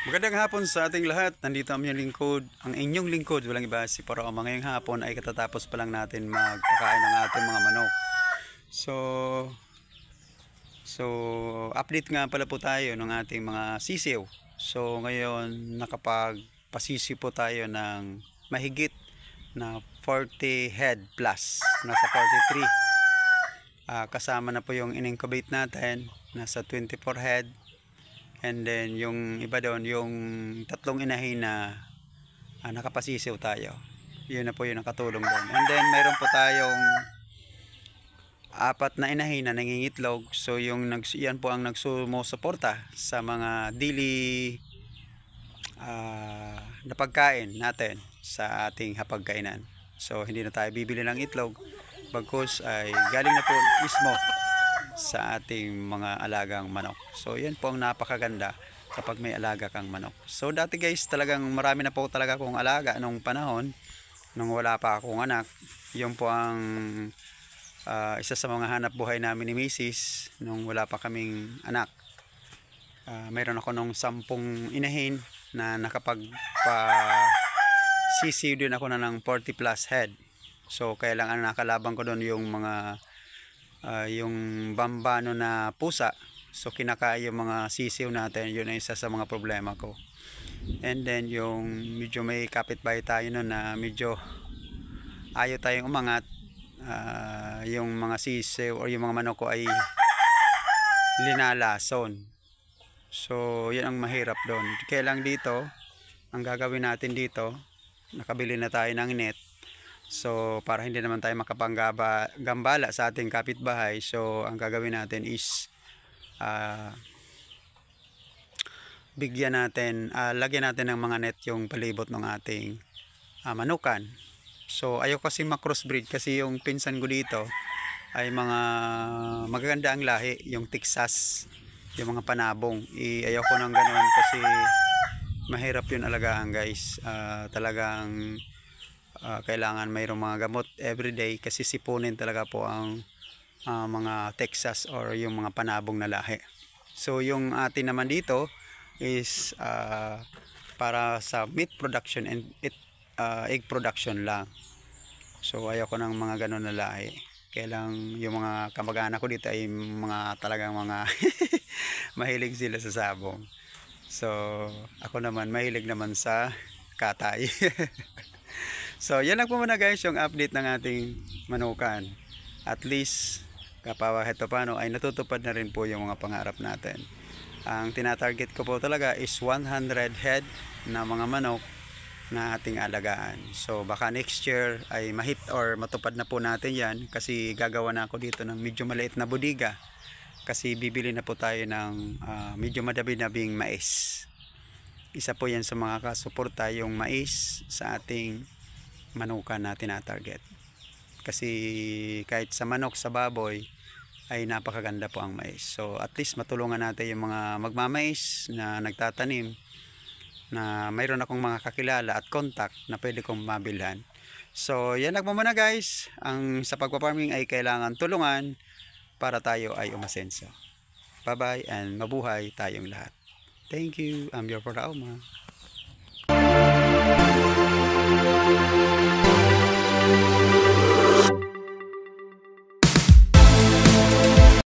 Magandang hapon sa ating lahat. Nandito ang inyong lingkod, walang iba si Paraoma. Ngayong hapon ay katatapos pa lang natin magpakain ng ating mga manok. So update nga pala po tayo ng ating mga sisiw. So ngayon nakapagpasisi po tayo ng mahigit na 40 head plus. Nasa 43. Kasama na po yung in-incubate natin, nasa 24 head. And then yung iba doon, yung tatlong inahin na nakapasisiw tayo. Yun na po yung nakatulong doon. And then mayroon po tayong apat na inahin na nangingitlog. So yan po ang nagsumusuporta sa mga daily na pagkain natin sa ating hapagkainan. So hindi na tayo bibili ng itlog, bagkus ay galing na po mismo sa ating mga alagang manok. So yan po ang napakaganda kapag may alaga kang manok. So dati guys, talagang marami na po talaga akong alaga nung panahon nung wala pa akong anak. Yun po ang isa sa mga hanap buhay namin ni Mrs. nung wala pa kaming anak. Mayroon ako nung 10 inahin na nakapag-sisiw din ako na ng 40 plus head. So kaya lang nakalaban ko doon yung mga yung bambano na pusa. So kinakain yung mga sisiw natin. Yun ay isa sa mga problema ko. And then yung medyo may kapitbahay tayo nun na medyo ayaw tayong umangat. Yung mga sisiw o yung mga manok ko ay linalason. So yun ang mahirap doon. Kaya lang dito, ang gagawin natin dito, nakabili na tayo ng net. So para hindi naman tayo makapanggambala sa ating kapitbahay, so ang gagawin natin is lagyan natin ng mga net yung palibot ng ating manukan. So ayaw kasi makrossbreed kasi yung pinsan ko dito ay mga magaganda ang lahi, yung Texas, yung mga panabong. Ayaw ko ng ganoon kasi mahirap yun alagaan guys. Talagang kailangan mayroong mga gamot everyday kasi sipunin talaga po ang mga Texas or yung mga panabong na lahi. So yung atin naman dito is para sa meat production and egg production lang. So ayoko ng mga ganon na lahi. Kaya lang yung mga kamag-anak ko dito ay mga talagang mga mahilig sila sa sabong. So ako naman mahilig naman sa katay. So yan lang po muna guys yung update ng ating manukan. At least kahit paano ay natutupad na rin po yung mga pangarap natin. Ang tinatarget ko po talaga is 100 head na mga manok na ating alagaan. So baka next year ay mahit or matupad na po natin yan kasi gagawa na ako dito ng medyo maliit na bodega. Kasi bibili na po tayo ng medyo madabi-dabing mais. Isa po yan sa mga kasuporta yung mais sa ating manukan na tinatarget. Kasi kahit sa manok, sa baboy ay napakaganda po ang mais. So at least matulungan natin yung mga magmamais na nagtatanim na mayroon akong mga kakilala at contact na pwede kong mabilhan. So yan lang po muna guys. Sa pagpaparming ay kailangan tulungan para tayo ay umasenso. Bye bye and mabuhay tayong lahat. Thank you. I'm your Paraoma.